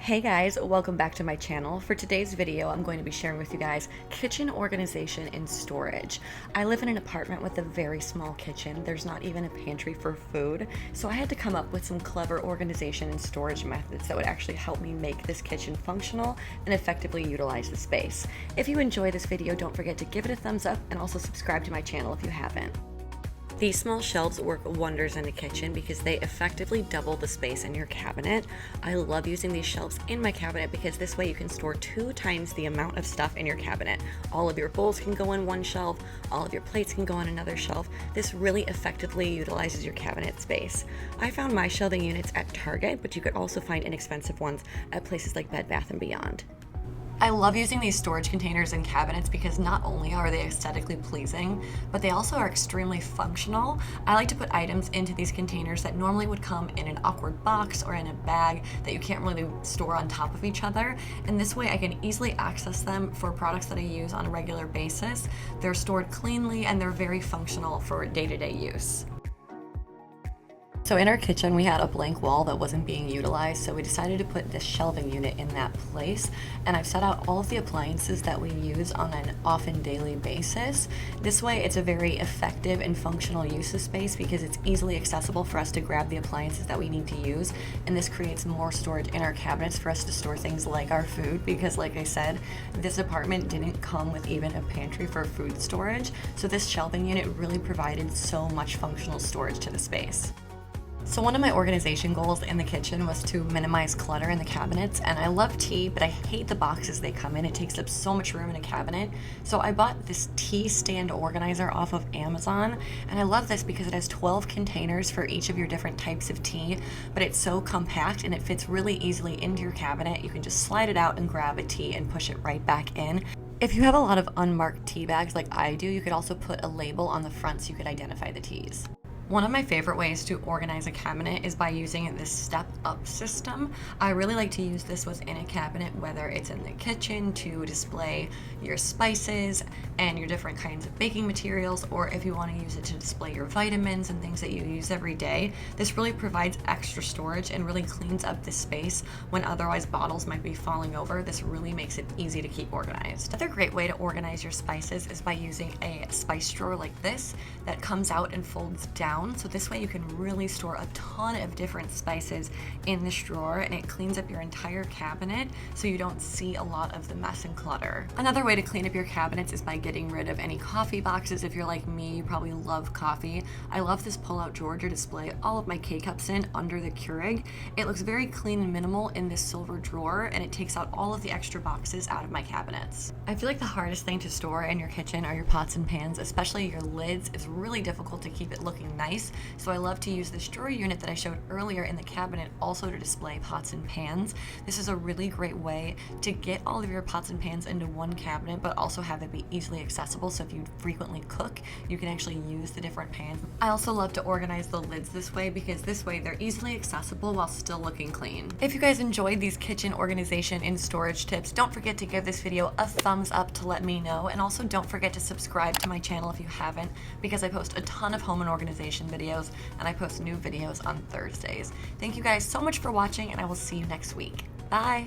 Hey guys, welcome back to my channel. For today's video, I'm going to be sharing with you guys kitchen organization and storage. I live in an apartment with a very small kitchen. There's not even a pantry for food, so I had to come up with some clever organization and storage methods that would actually help me make this kitchen functional and effectively utilize the space. If you enjoy this video, don't forget to give it a thumbs up and also subscribe to my channel if you haven't. These small shelves work wonders in the kitchen because they effectively double the space in your cabinet. I love using these shelves in my cabinet because this way you can store 2 times the amount of stuff in your cabinet. All of your bowls can go in one shelf, all of your plates can go on another shelf. This really effectively utilizes your cabinet space. I found my shelving units at Target, but you could also find inexpensive ones at places like Bed Bath & Beyond. I love using these storage containers and cabinets because not only are they aesthetically pleasing, but they also are extremely functional. I like to put items into these containers that normally would come in an awkward box or in a bag that you can't really store on top of each other. And this way I can easily access them for products that I use on a regular basis. They're stored cleanly and they're very functional for day-to-day use. So in our kitchen, we had a blank wall that wasn't being utilized, so we decided to put this shelving unit in that place. And I've set out all of the appliances that we use on an often daily basis. This way, it's a very effective and functional use of space because it's easily accessible for us to grab the appliances that we need to use. And this creates more storage in our cabinets for us to store things like our food because, like I said, this apartment didn't come with even a pantry for food storage. So this shelving unit really provided so much functional storage to the space. So one of my organization goals in the kitchen was to minimize clutter in the cabinets, and I love tea, but I hate the boxes they come in. It takes up so much room in a cabinet. So I bought this tea stand organizer off of Amazon, and I love this because it has 12 containers for each of your different types of tea, but it's so compact and it fits really easily into your cabinet. You can just slide it out and grab a tea and push it right back in. If you have a lot of unmarked tea bags like I do, you could also put a label on the front so you could identify the teas. One of my favorite ways to organize a cabinet is by using this step-up system. I really like to use this within a cabinet, whether it's in the kitchen to display your spices and your different kinds of baking materials, or if you want to use it to display your vitamins and things that you use every day. This really provides extra storage and really cleans up the space when otherwise bottles might be falling over. This really makes it easy to keep organized. Another great way to organize your spices is by using a spice drawer like this that comes out and folds down. So this way you can really store a ton of different spices in this drawer, and it cleans up your entire cabinet so you don't see a lot of the mess and clutter. Another way to clean up your cabinets is by getting rid of any coffee boxes. If you're like me, you probably love coffee. I love this pull-out drawer to display all of my K-cups in under the Keurig. It looks very clean and minimal in this silver drawer, and it takes out all of the extra boxes out of my cabinets. I feel like the hardest thing to store in your kitchen are your pots and pans, especially your lids. It's really difficult to keep it looking nice. So I love to use this drawer unit that I showed earlier in the cabinet also to display pots and pans. This is a really great way to get all of your pots and pans into one cabinet, but also have it be easily accessible. So if you frequently cook, you can actually use the different pans. I also love to organize the lids this way because this way they're easily accessible while still looking clean. If you guys enjoyed these kitchen organization and storage tips, don't forget to give this video a thumbs up to let me know. And also don't forget to subscribe to my channel if you haven't, because I post a ton of home and organization videos, and I post new videos on Thursdays. Thank you guys so much for watching, and I will see you next week. Bye!